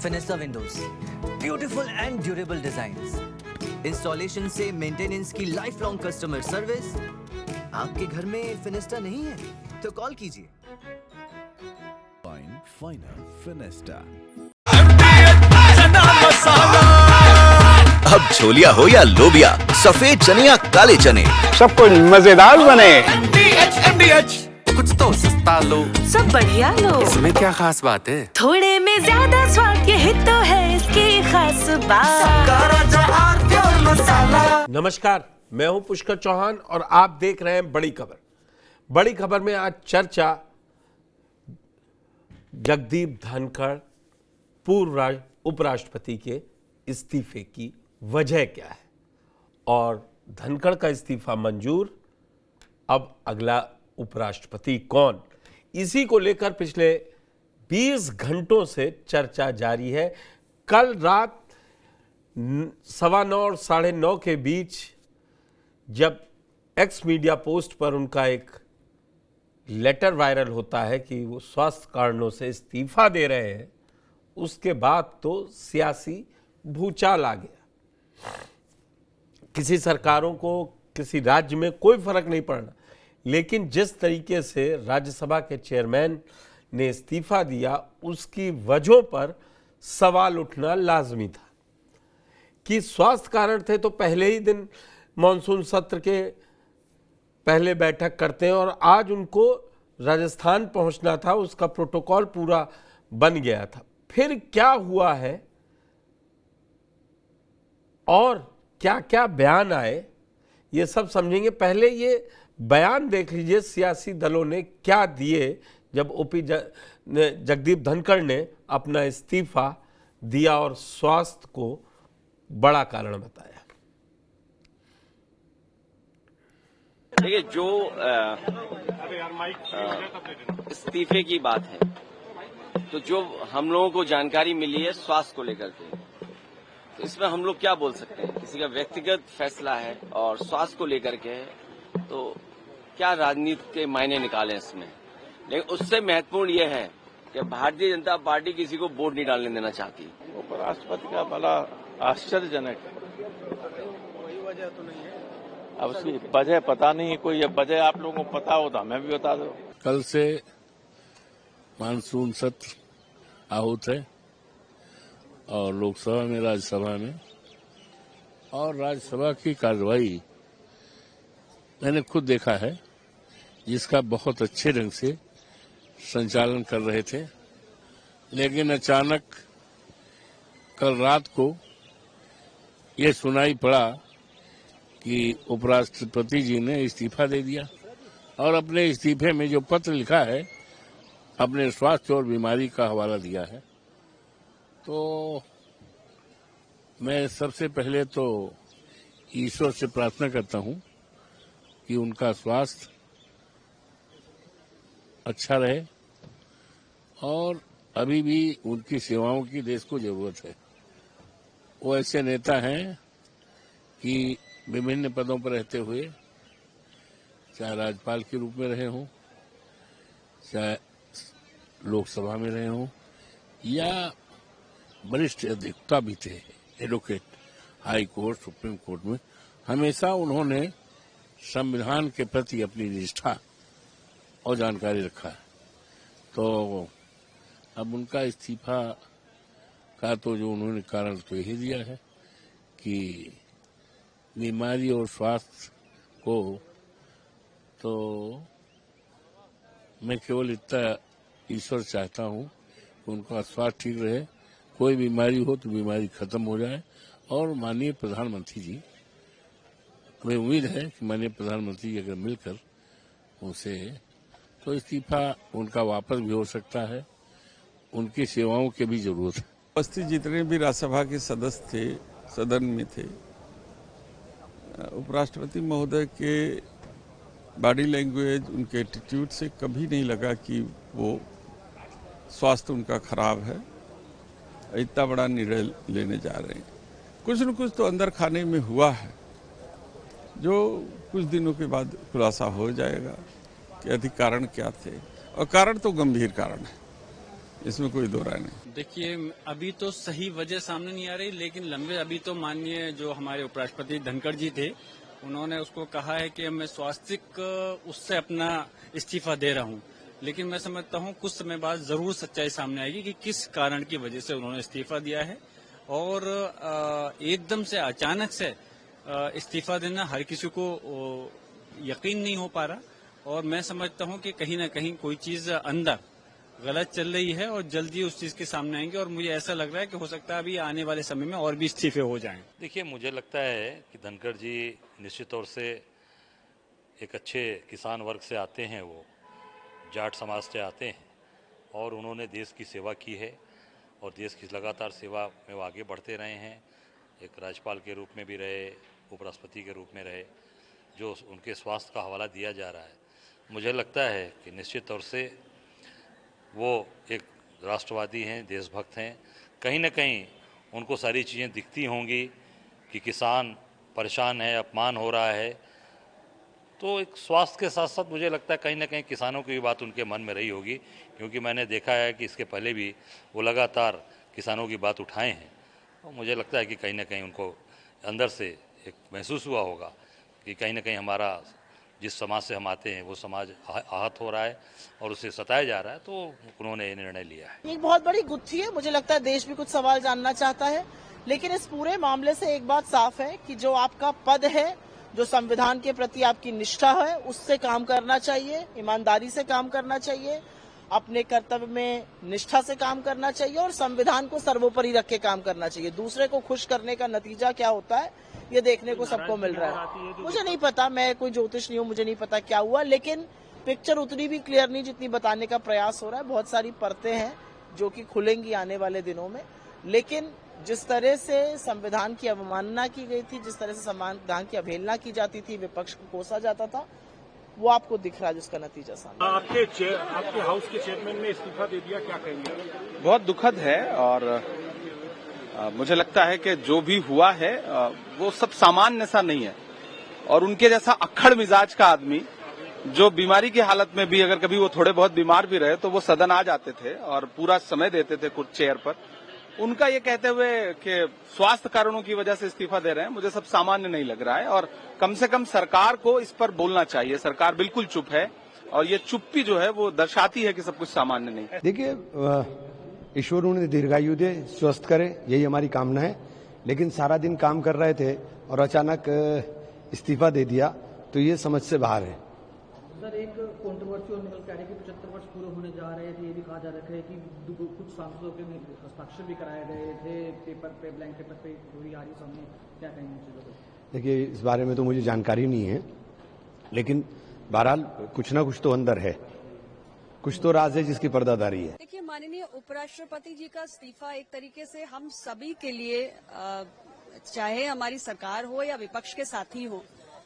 फिनिस्टा windows, beautiful and durable designs, installation से maintenance की life long customer service. आपके घर में फिनिस्टा नहीं है तो कॉल कीजिए। फाइनल फिनिस्टा। अब छोलिया हो या लोबिया, सफेद चने या काले चने, सब कुछ मजेदार बने। कुछ तो सस्ता लो, सब बढ़िया लो। इसमें क्या खास बात है? थोड़े में ज्यादा स्वाद, यही तो है इसकी खास बात। नमस्कार, मैं हूं पुष्कर चौहान और आप देख रहे हैं बड़ी खबर। बड़ी खबर में आज चर्चा जगदीप धनखड़ पूर्व उपराष्ट्रपति के इस्तीफे की वजह क्या है और धनखड़ का इस्तीफा मंजूर, अब अगला उपराष्ट्रपति कौन, इसी को लेकर पिछले 20 घंटों से चर्चा जारी है। कल रात 9:15 और 9:30 के बीच जब एक्स मीडिया पोस्ट पर उनका एक लेटर वायरल होता है कि वो स्वास्थ्य कारणों से इस्तीफा दे रहे हैं, उसके बाद तो सियासी भूचाल आ गया। किसी सरकारों को, किसी राज्य में कोई फर्क नहीं पड़ना, लेकिन जिस तरीके से राज्यसभा के चेयरमैन ने इस्तीफा दिया, उसकी वजहों पर सवाल उठना लाजमी था। कि स्वास्थ्य कारण थे तो पहले ही दिन मॉनसून सत्र के पहले बैठक करते हैं और आज उनको राजस्थान पहुंचना था, उसका प्रोटोकॉल पूरा बन गया था। फिर क्या हुआ है और क्या क्या बयान आए, ये सब समझेंगे। पहले ये बयान देख लीजिए सियासी दलों ने क्या दिए जब जगदीप धनखड़ ने अपना इस्तीफा दिया और स्वास्थ्य को बड़ा कारण बताया। देखिए, जो इस्तीफे की बात है, तो जो हम लोगों को जानकारी मिली है स्वास्थ्य को लेकर के, तो इसमें हम लोग क्या बोल सकते हैं? किसी का व्यक्तिगत फैसला है और स्वास्थ्य को लेकर के है, तो क्या राजनीति के मायने निकाले इसमें। लेकिन उससे महत्वपूर्ण ये है कि भारतीय जनता पार्टी किसी को वोट नहीं डालने देना चाहती। उपराष्ट्रपति का बड़ा आश्चर्यजनक है। कोई वजह तो नहीं है, अब उसकी वजह पता नहीं है। कोई वजह आप लोगों को पता हो तो हमें भी बता दो। कल से मानसून सत्र आहूत है और लोकसभा में, राज्यसभा में, और राज्यसभा की कार्रवाई मैंने खुद देखा है, जिसका बहुत अच्छे ढंग से संचालन कर रहे थे। लेकिन अचानक कल रात को ये सुनाई पड़ा कि उपराष्ट्रपति जी ने इस्तीफा दे दिया और अपने इस्तीफे में जो पत्र लिखा है, अपने स्वास्थ्य और बीमारी का हवाला दिया है। तो मैं सबसे पहले तो ईश्वर से प्रार्थना करता हूं कि उनका स्वास्थ्य अच्छा रहे और अभी भी उनकी सेवाओं की देश को जरूरत है। वो ऐसे नेता हैं कि विभिन्न पदों पर रहते हुए, चाहे राज्यपाल के रूप में रहे हों, चाहे लोकसभा में रहे हों, या वरिष्ठ अधिवक्ता भी थे, advocate, high court, supreme court में, हमेशा उन्होंने संविधान के प्रति अपनी निष्ठा और जानकारी रखा है। तो अब उनका इस्तीफा का तो जो उन्होंने कारण तो यही दिया है कि बीमारी और स्वास्थ्य को, तो मैं केवल इतना ईश्वर चाहता हूं कि उनका स्वास्थ्य ठीक रहे, कोई बीमारी हो तो बीमारी खत्म हो जाए। और माननीय प्रधानमंत्री जी, हमें उम्मीद है कि माननीय प्रधानमंत्री जी अगर मिलकर उनसे, तो इस्तीफा उनका वापस भी हो सकता है। उनकी सेवाओं की भी जरूरत है। उपस्थित जितने भी राज्यसभा के सदस्य थे, सदन में थे, उपराष्ट्रपति महोदय के बॉडी लैंग्वेज, उनके एटीट्यूड से कभी नहीं लगा कि वो स्वास्थ्य उनका खराब है, इतना बड़ा निर्णय लेने जा रहे हैं। कुछ न कुछ तो अंदर खाने में हुआ है, जो कुछ दिनों के बाद खुलासा हो जाएगा कि अधिक कारण क्या थे। और कारण तो गंभीर कारण है, इसमें कोई दो राय नहीं। देखिए, अभी तो सही वजह सामने नहीं आ रही, लेकिन लंबे अभी तो माननीय जो हमारे उपराष्ट्रपति धनखड़ जी थे, उन्होंने उसको कहा है कि मैं स्वास्थ्यिक उससे अपना इस्तीफा दे रहा हूं। लेकिन मैं समझता हूं कुछ समय बाद जरूर सच्चाई सामने आएगी कि किस कारण की वजह से उन्होंने इस्तीफा दिया है। और एकदम से अचानक से इस्तीफा देना हर किसी को यकीन नहीं हो पा रहा, और मैं समझता हूं कि कहीं ना कहीं कोई चीज अंदर गलत चल रही है और जल्दी उस चीज के सामने आएंगे। और मुझे ऐसा लग रहा है कि हो सकता है अभी आने वाले समय में और भी इस्तीफे हो जाएं। देखिए, मुझे लगता है कि धनखड़ जी निश्चित तौर से एक अच्छे किसान वर्ग से आते हैं, वो जाट समाज से आते हैं और उन्होंने देश की सेवा की है और देश की लगातार सेवा में वो आगे बढ़ते रहे हैं। एक राज्यपाल के रूप में भी रहे, उपराष्ट्रपति के रूप में रहे। जो उनके स्वास्थ्य का हवाला दिया जा रहा है, मुझे लगता है कि निश्चित तौर से वो एक राष्ट्रवादी हैं, देशभक्त हैं। कहीं न कहीं उनको सारी चीज़ें दिखती होंगी कि किसान परेशान है, अपमान हो रहा है, तो एक स्वास्थ्य के साथ साथ मुझे लगता है कहीं ना कहीं किसानों की भी बात उनके मन में रही होगी, क्योंकि मैंने देखा है कि इसके पहले भी वो लगातार किसानों की बात उठाए हैं। और मुझे लगता है कि कहीं ना कहीं उनको अंदर से एक महसूस हुआ होगा कि कहीं ना कहीं हमारा जिस समाज से हम आते हैं वो समाज आहत हो रहा है और उसे सताया जा रहा है, तो उन्होंने ये निर्णय लिया है। एक बहुत बड़ी गुत्थी है। मुझे लगता है देश भी कुछ सवाल जानना चाहता है, लेकिन इस पूरे मामले से एक बात साफ है कि जो आपका पद है, जो संविधान के प्रति आपकी निष्ठा है, उससे काम करना चाहिए, ईमानदारी से काम करना चाहिए, अपने कर्तव्य में निष्ठा से काम करना चाहिए और संविधान को सर्वोपरि रख के काम करना चाहिए। दूसरे को खुश करने का नतीजा क्या होता है, ये देखने को सबको मिल रहा है। मुझे नहीं पता, मैं कोई ज्योतिष नहीं हूँ, मुझे नहीं पता क्या हुआ, लेकिन पिक्चर उतनी भी क्लियर नहीं जितनी बताने का प्रयास हो रहा है। बहुत सारी परतें हैं जो कि खुलेंगी आने वाले दिनों में, लेकिन जिस तरह से संविधान की अवमानना की गई थी, जिस तरह से संविधान की अवहेलना की जाती थी, विपक्ष को कोसा जाता था, वो आपको दिख रहा है जिसका नतीजा सामने। आपके हाउस के चेयरमैन ने इस्तीफा दे दिया, क्या कहेंगे? बहुत दुखद है और मुझे लगता है कि जो भी हुआ है वो सब सामान्य सा नहीं है। और उनके जैसा अक्खड़ मिजाज का आदमी, जो बीमारी की हालत में भी अगर कभी वो थोड़े बहुत बीमार भी रहे तो वो सदन आ जाते थे और पूरा समय देते थे कुछ चेयर पर, उनका ये कहते हुए कि स्वास्थ्य कारणों की वजह से इस्तीफा दे रहे हैं, मुझे सब सामान्य नहीं लग रहा है। और कम से कम सरकार को इस पर बोलना चाहिए। सरकार बिल्कुल चुप है और ये चुप्पी जो है वो दर्शाती है कि सब कुछ सामान्य नहीं है। देखिए, ईश्वर उन्हें दीर्घायु दे, स्वस्थ करे, यही हमारी कामना है। लेकिन सारा दिन काम कर रहे थे और अचानक इस्तीफा दे दिया, तो ये समझ से बाहर है। सर, एक कंट्रोवर्सी निकल के आ रही है कि 75 वर्ष पूरे होने जा रहे थे, ये भी कहा जा रहा है कि कुछ सांसदों के हस्ताक्षर भी कराए गए थे पेपर पे, ब्लैंक पेपर पे, पूरी आ रही सामने, क्या कहेंगे? देखिए, इस बारे में तो मुझे जानकारी नहीं है, लेकिन बहरहाल कुछ ना कुछ तो अंदर है, कुछ तो राज है जिसकी पर्दादारी है। देखिए, माननीय उपराष्ट्रपति जी का इस्तीफा एक तरीके से हम सभी के लिए, चाहे हमारी सरकार हो या विपक्ष के साथी हो,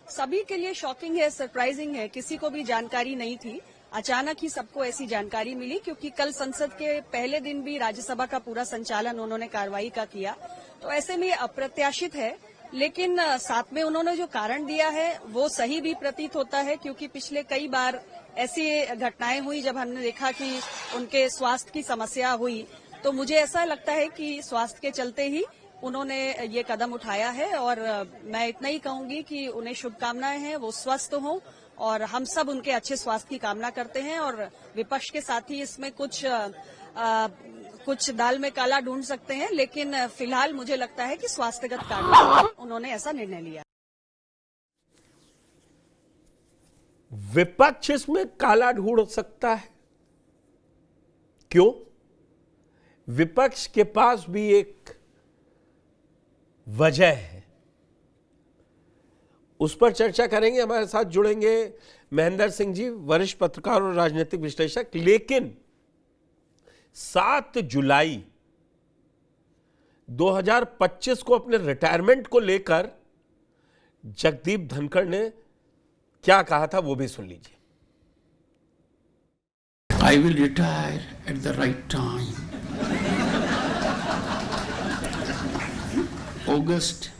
सभी के लिए शॉकिंग है, सरप्राइजिंग है। किसी को भी जानकारी नहीं थी, अचानक ही सबको ऐसी जानकारी मिली, क्योंकि कल संसद के पहले दिन भी राज्यसभा का पूरा संचालन उन्होंने कार्रवाई का किया, तो ऐसे में अप्रत्याशित है। लेकिन साथ में उन्होंने जो कारण दिया है वो सही भी प्रतीत होता है, क्योंकि पिछले कई बार ऐसी घटनाएं हुई जब हमने देखा कि उनके स्वास्थ्य की समस्या हुई, तो मुझे ऐसा लगता है कि स्वास्थ्य के चलते ही उन्होंने ये कदम उठाया है। और मैं इतना ही कहूंगी कि उन्हें शुभकामनाएं हैं, वो स्वस्थ हों और हम सब उनके अच्छे स्वास्थ्य की कामना करते हैं। और विपक्ष के साथी इसमें कुछ दाल में काला ढूंढ सकते हैं, लेकिन फिलहाल मुझे लगता है कि स्वास्थ्यगत कारणों से उन्होंने ऐसा निर्णय लिया। विपक्ष इसमें काला ढूंढ सकता है, क्यों? विपक्ष के पास भी एक वजह है, उस पर चर्चा करेंगे। हमारे साथ जुड़ेंगे महेंद्र सिंह जी, वरिष्ठ पत्रकार और राजनीतिक विश्लेषक। लेकिन 7 जुलाई 2025 को अपने रिटायरमेंट को लेकर जगदीप धनखड़ ने क्या कहा था, वो भी सुन लीजिए। I will retire at the right time. August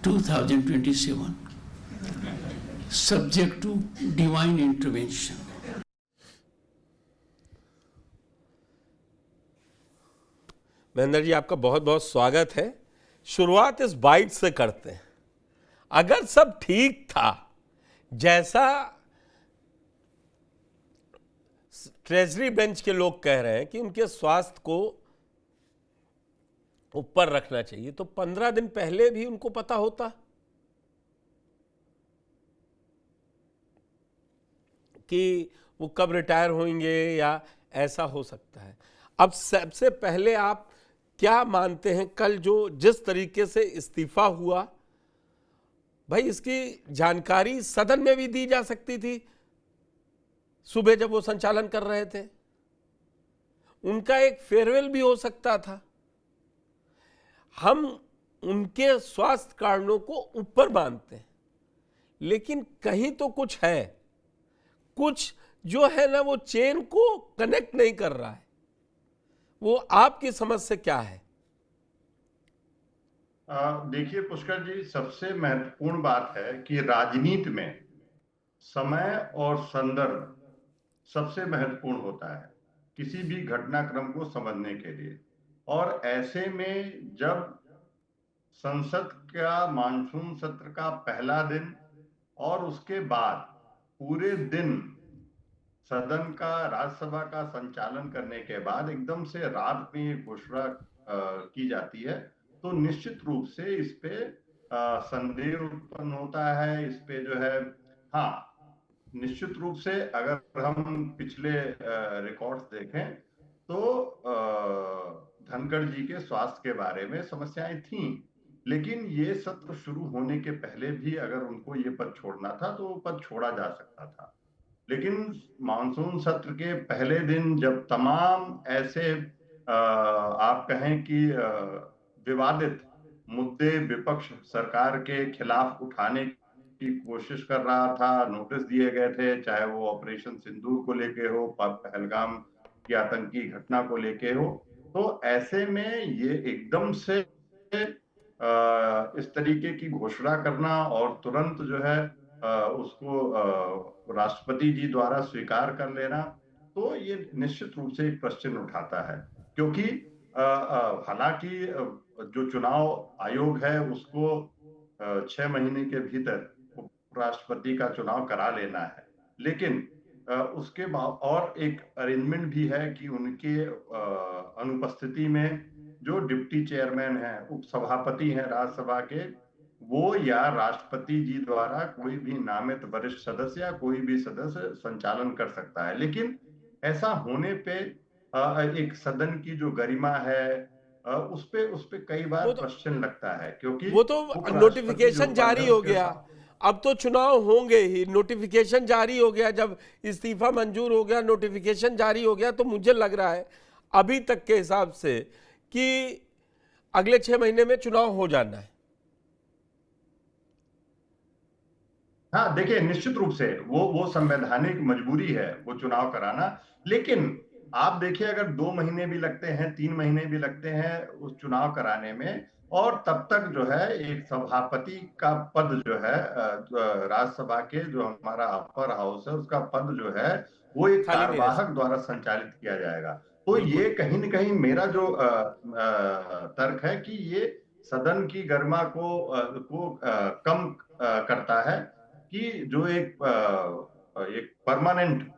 2027, subject to divine intervention. Mahendra ji, आपका बहुत बहुत स्वागत है। शुरुआत इस बाइट से करते हैं। अगर सब ठीक था, जैसा ट्रेजरी बेंच के लोग कह रहे हैं कि उनके स्वास्थ्य को ऊपर रखना चाहिए, तो 15 दिन पहले भी उनको पता होता कि वो कब रिटायर होंगे या ऐसा हो सकता है। अब सबसे पहले आप क्या मानते हैं, कल जो जिस तरीके से इस्तीफा हुआ, भाई इसकी जानकारी सदन में भी दी जा सकती थी। सुबह जब वो संचालन कर रहे थे, उनका एक फेयरवेल भी हो सकता था। हम उनके स्वास्थ्य कारणों को ऊपर मानते हैं, लेकिन कहीं तो कुछ है, कुछ जो है ना वो चेन को कनेक्ट नहीं कर रहा है। वो आपकी समझ से क्या है? देखिए पुष्कर जी, सबसे महत्वपूर्ण बात है कि राजनीति में समय और संदर्भ सबसे महत्वपूर्ण होता है किसी भी घटनाक्रम को समझने के लिए। और ऐसे में जब संसद का मानसून सत्र का पहला दिन और उसके बाद पूरे दिन सदन का, राज्यसभा का संचालन करने के बाद एकदम से रात में ये घोषणा की जाती है, तो निश्चित रूप से इस पे संदेह उत्पन्न होता है। इस पे जो है, हाँ, निश्चित रूप से अगर हम पिछले रिकॉर्ड्स देखें तो धनखड़ जी के स्वास्थ्य के बारे में समस्याएं थीं, लेकिन ये सत्र शुरू होने के पहले भी अगर उनको ये पद छोड़ना था तो वो पद छोड़ा जा सकता था। लेकिन मानसून सत्र के पहले दिन जब तमाम ऐसे आप कहें कि विवादित मुद्दे विपक्ष सरकार के खिलाफ उठाने की कोशिश कर रहा था, नोटिस दिए गए थे, चाहे वो ऑपरेशन सिंदूर को लेके हो, पहलगाम की आतंकी घटना को लेके हो, तो ऐसे में ये एकदम से इस तरीके की घोषणा करना और तुरंत जो है उसको राष्ट्रपति जी द्वारा स्वीकार कर लेना, तो ये निश्चित रूप से एक प्रश्न उठाता है। क्योंकि हालांकि जो चुनाव आयोग है उसको 6 महीने के भीतर उपराष्ट्रपति का चुनाव करा लेना है, लेकिन उसके बाद और एक अरेंजमेंट भी है कि उनके अनुपस्थिति में जो डिप्टी चेयरमैन हैं, उपसभापति हैं राज्यसभा के, वो या राष्ट्रपति जी द्वारा कोई भी नामित वरिष्ठ सदस्य या कोई भी सदस्य संचालन कर सकता है। लेकिन ऐसा होने पे एक सदन की जो गरिमा है उस पे कई बार प्रश्न लगता है, क्योंकि वो तो नोटिफिकेशन जारी हो गया, अब तो चुनाव होंगे ही, नोटिफिकेशन जारी हो गया, जब इस्तीफा मंजूर हो गया, नोटिफिकेशन जारी हो गया, तो मुझे लग रहा है अभी तक के हिसाब से कि अगले 6 महीने में चुनाव हो जाना है। हाँ, देखिए, निश्चित रूप से वो संवैधानिक मजबूरी है वो चुनाव कराना, लेकिन आप देखिए अगर 2 महीने भी लगते हैं, 3 महीने भी लगते हैं उस चुनाव कराने में, और तब तक जो है एक सभापति का पद जो है राज्यसभा के जो हमारा अपर हाउस है उसका पद जो है वो एक कार्यवाहक द्वारा संचालित किया जाएगा। तो ये कहीं न कहीं मेरा जो तर्क है कि ये सदन की गरिमा को कम करता है कि जो एक परमानेंट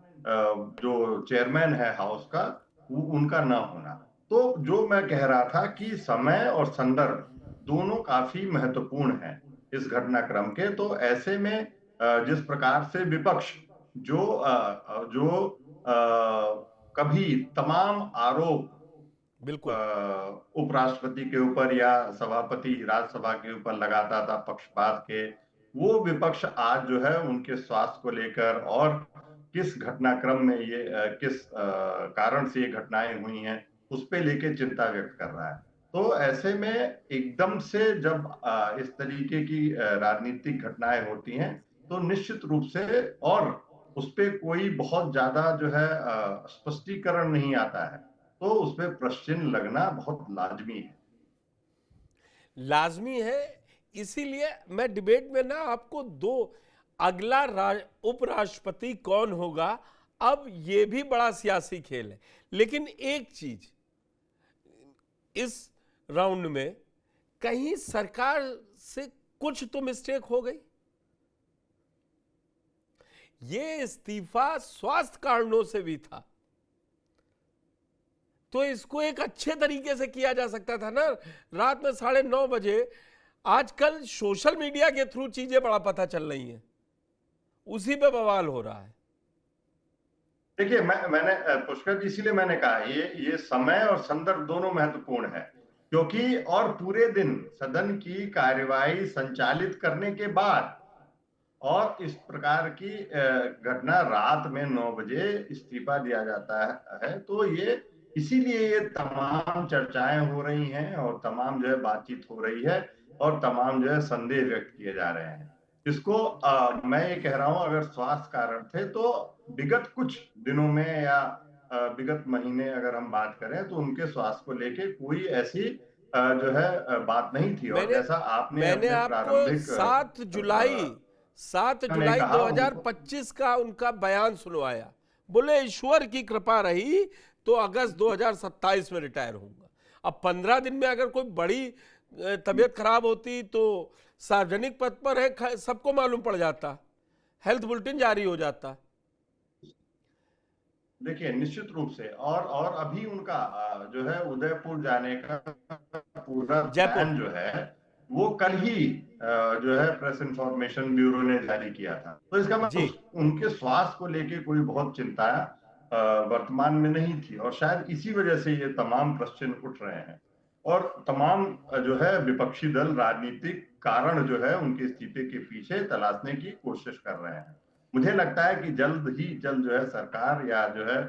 जो चेयरमैन है हाउस का उनका ना होना। तो जो मैं कह रहा था कि समय और संदर्भ दोनों काफी महत्वपूर्ण हैं इस घटनाक्रम के। तो ऐसे में जिस प्रकार से विपक्ष जो कभी तमाम आरोप बिल्कुल उपराष्ट्रपति के ऊपर या सभापति राज्यसभा के ऊपर लगाता था पक्षपात के, वो विपक्ष आज जो है उनके स्वास्थ्य को लेकर और किस घटनाक्रम में ये किस कारण से ये घटनाएं हुई हैं उस पे लेके चिंता व्यक्त कर रहा है। तो ऐसे में एकदम से जब इस तरीके की राजनीतिक घटनाएं होती हैं तो निश्चित रूप से और उस पे कोई बहुत ज्यादा जो है स्पष्टीकरण नहीं आता है, तो उस पे प्रश्न लगना बहुत लाजमी है। इसीलिए मैं डिबेट में ना आपको अगला उपराष्ट्रपति कौन होगा, अब ये भी बड़ा सियासी खेल है। लेकिन एक चीज इस राउंड में कहीं सरकार से कुछ तो मिस्टेक हो गई। ये इस्तीफा स्वास्थ्य कारणों से भी था, तो इसको एक अच्छे तरीके से किया जा सकता था ना, रात में 9:30 बजे। आजकल सोशल मीडिया के थ्रू चीजें बड़ा पता चल रही हैं, उसी पे बवाल हो रहा है। देखिए, मैंने पुष्कर जी, इसीलिए मैंने कहा ये समय और संदर्भ दोनों महत्वपूर्ण है, क्योंकि और पूरे दिन सदन की कार्यवाही संचालित करने के बाद और इस प्रकार की घटना रात में 9 बजे इस्तीफा दिया जाता है, तो ये इसीलिए ये तमाम चर्चाएं हो रही हैं और तमाम जो है बातचीत हो रही है और तमाम जो है संदेह व्यक्त किए जा रहे हैं। इसको मैं ये कह रहा हूं, अगर स्वास्थ्य कारण थे तो विगत कुछ दिनों में या विगत महीने अगर हम बात करें तो उनके स्वास्थ्य को लेके कोई ऐसी जो है बात नहीं थी। और जैसा मैंने आपको 7 जुलाई 2025 का उनका बयान सुनवाया, बोले ईश्वर की कृपा रही तो अगस्त 2027 में रिटायर होऊंगा। अब 15 दिन में अगर कोई बड़ी तबीयत खराब होती तो सार्वजनिक पद पर है, सबको मालूम पड़ जाता, हेल्थ बुलेटिन जारी हो जाता। देखिए, निश्चित रूप से और अभी उनका जो है उदयपुर जाने का पूरा प्लान जो है वो कल ही जो है प्रेस इंफॉर्मेशन ब्यूरो ने जारी किया था। तो इसका मतलब उनके स्वास्थ्य को लेके कोई बहुत चिंता वर्तमान में नहीं थी, और शायद इसी वजह से ये तमाम प्रश्न उठ रहे हैं और तमाम जो है विपक्षी दल राजनीतिक कारण जो है उनके इस्तीफे के पीछे तलाशने की कोशिश कर रहे हैं। मुझे लगता है कि जल्द जो है सरकार या जो है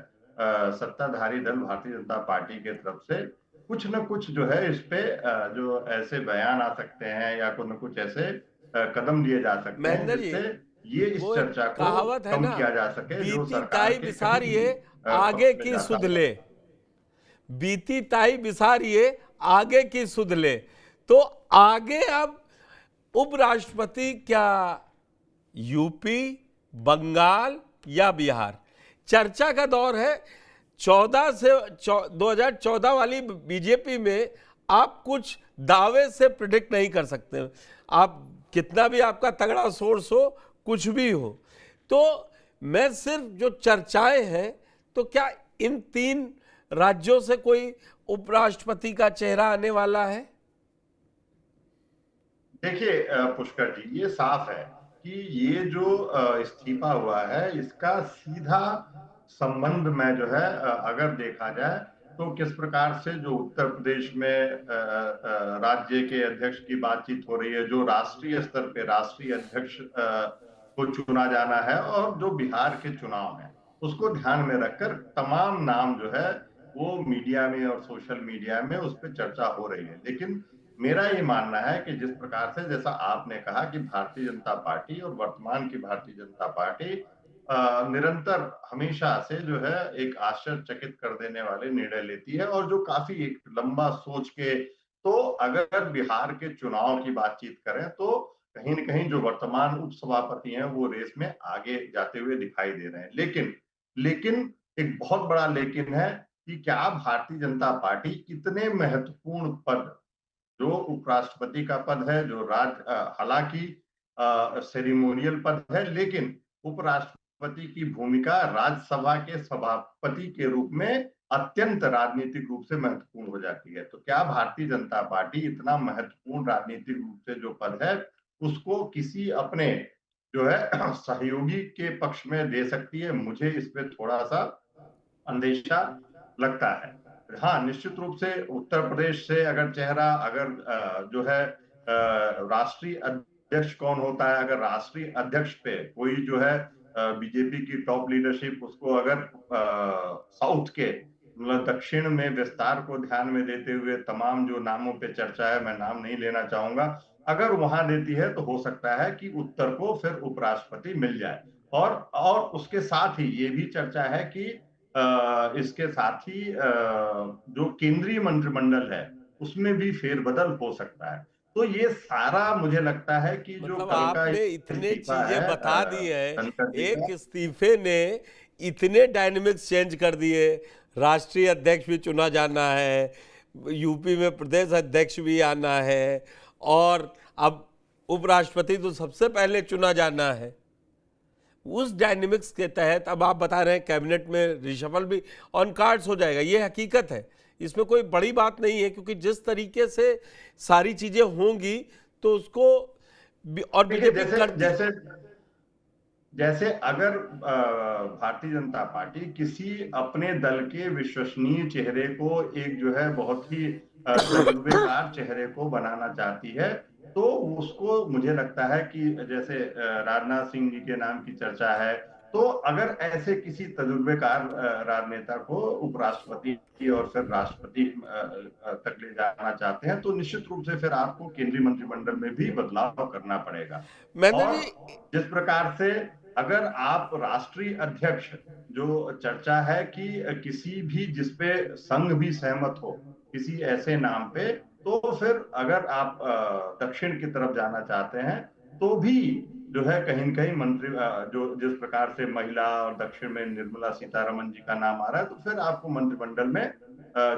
सत्ताधारी दल भारतीय जनता पार्टी के तरफ से कुछ न कुछ जो है इस पे जो ऐसे बयान आ सकते हैं या कुछ न कुछ ऐसे कदम लिए जा सकते हैं जिससे ये इस चर्चा को कम किया जा सके। जो सरकार बिसारिए आगे की सुध ले, बीती ताई बिसारिए आगे की सुध ले। तो आगे अब उपराष्ट्रपति क्या यूपी, बंगाल या बिहार, चर्चा का दौर है। 2014 वाली बीजेपी में आप कुछ दावे से प्रिडिक्ट नहीं कर सकते, आप कितना भी आपका तगड़ा सोर्स हो, कुछ भी हो। तो मैं सिर्फ जो चर्चाएं हैं, तो क्या इन 3 राज्यों से कोई उपराष्ट्रपति का चेहरा आने वाला है? देखिए पुष्कर जी, ये साफ है कि ये जो इस्तीफा हुआ है इसका सीधा संबंध में जो है अगर देखा जाए तो किस प्रकार से जो उत्तर प्रदेश में राज्य के अध्यक्ष की बातचीत हो रही है, जो राष्ट्रीय स्तर पे राष्ट्रीय अध्यक्ष को चुना जाना है, और जो बिहार के चुनाव है उसको ध्यान में रखकर तमाम नाम जो है वो मीडिया में और सोशल मीडिया में उस पर चर्चा हो रही है। लेकिन मेरा ये मानना है कि जिस प्रकार से, जैसा आपने कहा कि भारतीय जनता पार्टी और वर्तमान की भारतीय जनता पार्टी निरंतर हमेशा से जो है एक आश्चर्यचकित कर देने वाले निर्णय लेती है, और जो काफी एक लंबा सोच के, तो अगर बिहार के चुनाव की बातचीत करें तो कहीं न कहीं जो वर्तमान उपसभापति हैं वो रेस में आगे जाते हुए दिखाई दे रहे हैं। लेकिन एक बहुत बड़ा लेकिन है कि क्या भारतीय जनता पार्टी इतने महत्वपूर्ण पद, जो उपराष्ट्रपति का पद है, जो हालांकि सेरेमोनियल पद है, लेकिन उपराष्ट्रपति की भूमिका राज्यसभा के सभापति के रूप में अत्यंत राजनीतिक रूप से महत्वपूर्ण हो जाती है। तो क्या भारतीय जनता पार्टी इतना महत्वपूर्ण राजनीतिक रूप से जो पद है उसको किसी अपने जो है सहयोगी के पक्ष में दे सकती है? मुझे इस पे थोड़ा सा अंदेशा लगता है। हाँ, निश्चित रूप से उत्तर प्रदेश से अगर चेहरा, अगर जो है राष्ट्रीय अध्यक्ष कौन होता है, अगर राष्ट्रीय अध्यक्ष पे कोई जो है बीजेपी की टॉप लीडरशिप उसको अगर साउथ के मतलब दक्षिण में विस्तार को ध्यान में देते हुए तमाम जो नामों पे चर्चा है, मैं नाम नहीं लेना चाहूंगा, अगर वहां देती है तो हो सकता है कि उत्तर को फिर उपराष्ट्रपति मिल जाए। और उसके साथ ही ये भी चर्चा है कि इसके साथ ही जो केंद्रीय मंत्रिमंडल है उसमें भी फेरबदल हो सकता है। तो ये सारा मुझे लगता है कि जो आपने इतने चीजें बता दी है, एक इस्तीफे ने इतने डायनेमिक्स चेंज कर दिए, राष्ट्रीय अध्यक्ष भी चुना जाना है, यूपी में प्रदेश अध्यक्ष भी आना है और अब उपराष्ट्रपति तो सबसे पहले चुना जाना है। उस डायनेमिक्स के तहत अब आप बता रहे हैं कैबिनेट में रिशफल भी ऑन कार्ड्स हो जाएगा, ये हकीकत है, इसमें कोई बड़ी बात नहीं है, क्योंकि जिस तरीके से सारी चीजें होंगी तो उसको और बीजेपी जैसे अगर भारतीय जनता पार्टी किसी अपने दल के विश्वसनीय चेहरे को एक जो है बहुत ही तजुर्बेकार चेहरे को बनाना चाहती है, तो उसको मुझे लगता है कि जैसे राजनाथ सिंह जी के नाम की चर्चा है, तो अगर ऐसे किसी तजुर्बेकार राजनेता को उपराष्ट्रपति और फिर राष्ट्रपति तक ले जाना चाहते हैं, तो निश्चित रूप से फिर आपको केंद्रीय मंत्रिमंडल में भी बदलाव करना पड़ेगा। और जिस प्रकार से अगर आप राष्ट्रीय अध्यक्ष, जो चर्चा है कि किसी भी जिसपे संघ भी सहमत हो किसी ऐसे नाम पे, तो फिर अगर आप दक्षिण की तरफ जाना चाहते हैं तो भी जो है कहीं न कहीं मंत्री जो जिस प्रकार से महिला और दक्षिण में निर्मला सीतारमण जी का नाम आ रहा है, तो फिर आपको मंत्रिमंडल में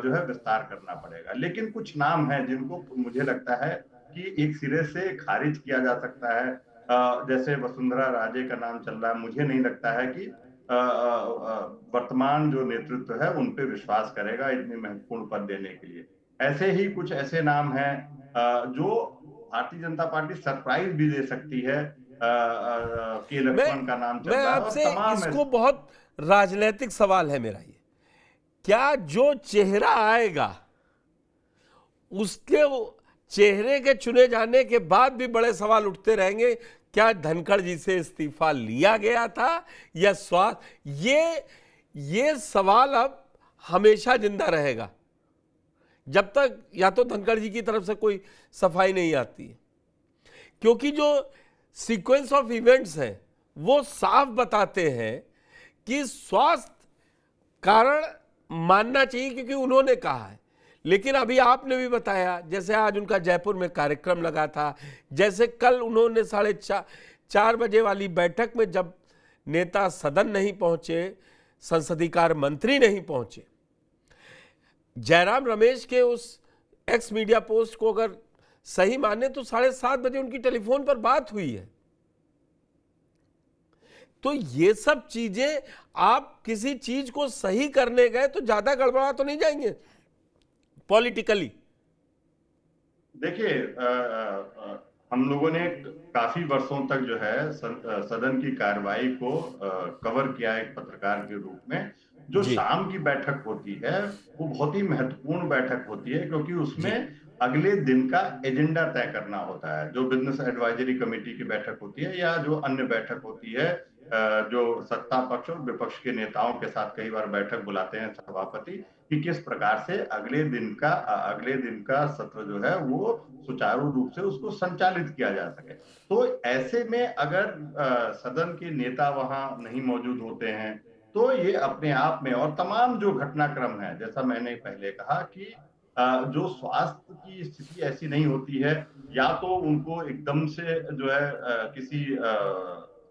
जो है विस्तार करना पड़ेगा। लेकिन कुछ नाम हैं जिनको मुझे लगता है कि एक सिरे से खारिज किया जा सकता है। जैसे वसुंधरा राजे का नाम चल रहा है, मुझे नहीं लगता है कि वर्तमान जो नेतृत्व है उन पे विश्वास करेगा इतनी महत्वपूर्ण पद देने के लिए। ऐसे ही कुछ ऐसे नाम हैं जो भारतीय जनता पार्टी सरप्राइज भी दे सकती है। के लक्ष्मण का नाम चल रहा है। मैं आपसे इसको बहुत राजनीतिक सवाल है मेरा, ये क्या जो चेहरा आएगा उसके चेहरे के चुने जाने के बाद भी बड़े सवाल उठते रहेंगे, क्या धनखड़ जी से इस्तीफा लिया गया था या स्वास्थ्य, ये सवाल अब हमेशा जिंदा रहेगा जब तक या तो धनखड़ जी की तरफ से कोई सफाई नहीं आती है, क्योंकि जो सीक्वेंस ऑफ इवेंट्स हैं वो साफ बताते हैं कि स्वास्थ्य कारण मानना चाहिए क्योंकि उन्होंने कहा है। लेकिन अभी आपने भी बताया, जैसे आज उनका जयपुर में कार्यक्रम लगा था, जैसे कल उन्होंने 4:30 बजे वाली बैठक में जब नेता सदन नहीं पहुंचे, संसदीय कार्य मंत्री नहीं पहुंचे, जयराम रमेश के उस एक्स मीडिया पोस्ट को अगर सही माने तो 7:30 बजे उनकी टेलीफोन पर बात हुई है। तो ये सब चीजें, आप किसी चीज को सही करने गए तो ज्यादा गड़बड़ा तो नहीं जाएंगे पॉलिटिकली? देखिए, हम लोगों ने काफी वर्षों तक जो है सदन की कार्रवाई को कवर किया एक पत्रकार के रूप में। जो शाम की बैठक होती है वो बहुत ही महत्वपूर्ण बैठक होती है, क्योंकि उसमें अगले दिन का एजेंडा तय करना होता है। जो बिजनेस एडवाइजरी कमेटी की बैठक होती है या जो अन्य बैठक होती है, जो सत्ता पक्ष और विपक्ष के नेताओं के साथ कई बार बैठक बुलाते हैं सभापति, कि किस प्रकार से अगले दिन का सत्र जो है वो सुचारू रूप से उसको संचालित किया जा सके। तो ऐसे में अगर सदन के नेता वहां नहीं मौजूद होते हैं तो ये अपने आप में, और तमाम जो घटनाक्रम है, जैसा मैंने पहले कहा कि जो स्वास्थ्य की स्थिति ऐसी नहीं होती है, या तो उनको एकदम से जो है किसी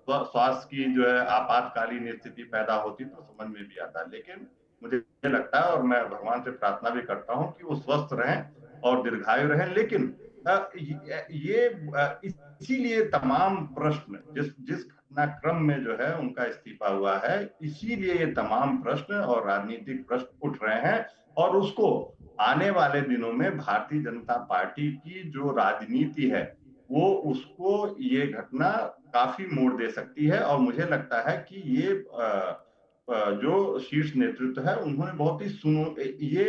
स्वास्थ्य की जो है आपातकालीन स्थिति पैदा होती तो समझ में भी आता है। लेकिन मुझे लगता है और मैं भगवान से प्रार्थना भी करता हूं कि वो स्वस्थ रहें और दीर्घायु रहें। लेकिन ये इसीलिए तमाम प्रश्न जिस घटनाक्रम में जो है उनका इस्तीफा हुआ है, इसीलिए ये तमाम प्रश्न और राजनीतिक प्रश्न उठ रहे हैं, और उसको आने वाले दिनों में भारतीय जनता पार्टी की जो राजनीति है वो उसको ये घटना काफी मोड़ दे सकती है। और मुझे लगता है कि ये जो शीर्ष नेतृत्व है उन्होंने बहुत ही ये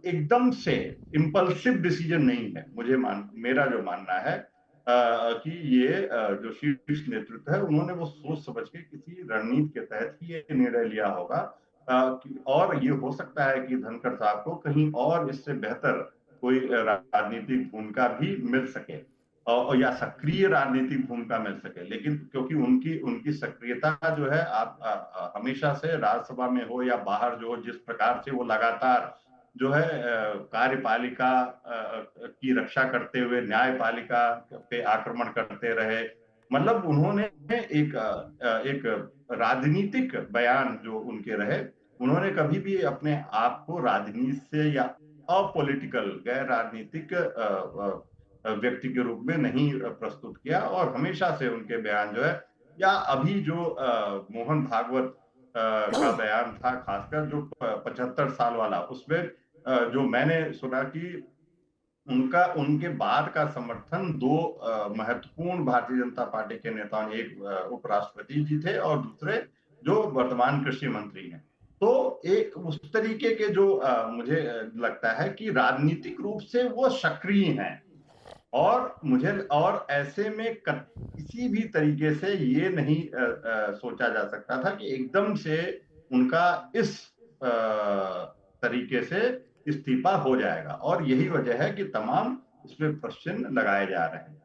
एकदम से इम्पल्सिव डिसीजन नहीं है। मेरा जो मानना है कि ये जो शीर्ष नेतृत्व है उन्होंने वो सोच समझ के किसी रणनीति के तहत ही ये निर्णय लिया होगा। और ये हो सकता है कि धनखड़ साहब को कहीं और इससे बेहतर कोई राजनीतिक भूमिका भी मिल सके और या सक्रिय राजनीतिक भूमिका मिल सके। लेकिन क्योंकि उनकी सक्रियता जो है आप हमेशा से राज्यसभा में हो या बाहर जो हो, जिस प्रकार से वो लगातार जो है कार्यपालिका की रक्षा करते हुए न्यायपालिका पे आक्रमण करते रहे, मतलब उन्होंने एक राजनीतिक बयान जो उनके रहे, उन्होंने कभी भी अपने आप को राजनीति से या अपॉलिटिकल, गैर राजनीतिक व्यक्ति के रूप में नहीं प्रस्तुत किया। और हमेशा से उनके बयान जो है, या अभी जो मोहन भागवत का बयान था, खासकर जो 75 साल वाला, उसमें जो मैंने सुना कि उनके बाद का समर्थन दो महत्वपूर्ण भारतीय जनता पार्टी के नेताओं ने, एक उपराष्ट्रपति जी थे और दूसरे जो वर्तमान कृषि मंत्री हैं। तो एक उस तरीके के जो मुझे लगता है कि राजनीतिक रूप से वो सक्रिय हैं, और ऐसे में किसी भी तरीके से ये नहीं सोचा जा सकता था कि एकदम से उनका इस तरीके से इस्तीफा हो जाएगा। और यही वजह है कि तमाम इसमें प्रश्न लगाए जा रहे हैं।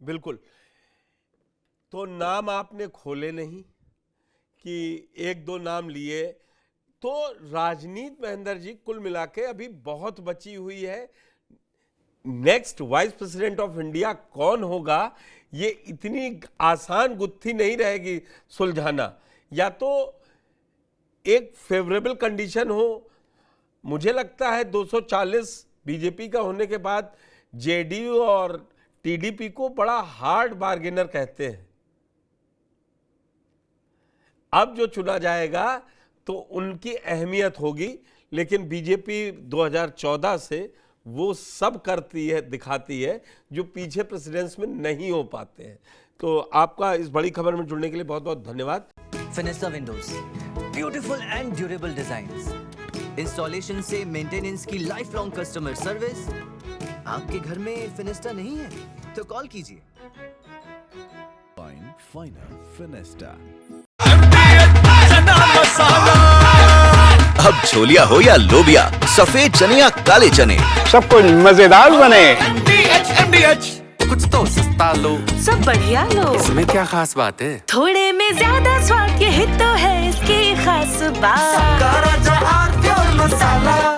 बिल्कुल। तो नाम आपने खोले नहीं कि एक दो नाम लिए, तो राजनीति महेंद्र जी कुल मिला के अभी बहुत बची हुई है। Next vice president of India कौन होगा, ये इतनी आसान गुत्थी नहीं रहेगी सुलझाना। या तो एक फेवरेबल कंडीशन हो, मुझे लगता है 240 बीजेपी का होने के बाद जेडीयू और टीडीपी को बड़ा हार्ड बार्गेनर कहते हैं। अब जो चुना जाएगा तो उनकी अहमियत होगी, लेकिन बीजेपी 2014 से वो सब करती है, दिखाती है, जो पीछे प्रेसिडेंस में नहीं हो पाते हैं। तो आपका इस बड़ी खबर में जुड़ने के लिए बहुत बहुत धन्यवाद। Fenesta windows, beautiful and durable designs, installation से मेंटेनेंस की लाइफ लॉन्ग कस्टमर सर्विस। आपके घर में फिनिस्टा नहीं है तो कॉल कीजिए। फाइनल फिनिस्टा। अब छोलिया हो या लोबिया, सफेद चने या काले चने, सब कुछ मजेदार बने। कुछ तो सस्ता लो, सब बढ़िया लो। इसमें क्या खास बात है? थोड़े में ज्यादा स्वाद, यही तो है इसकी खास बात।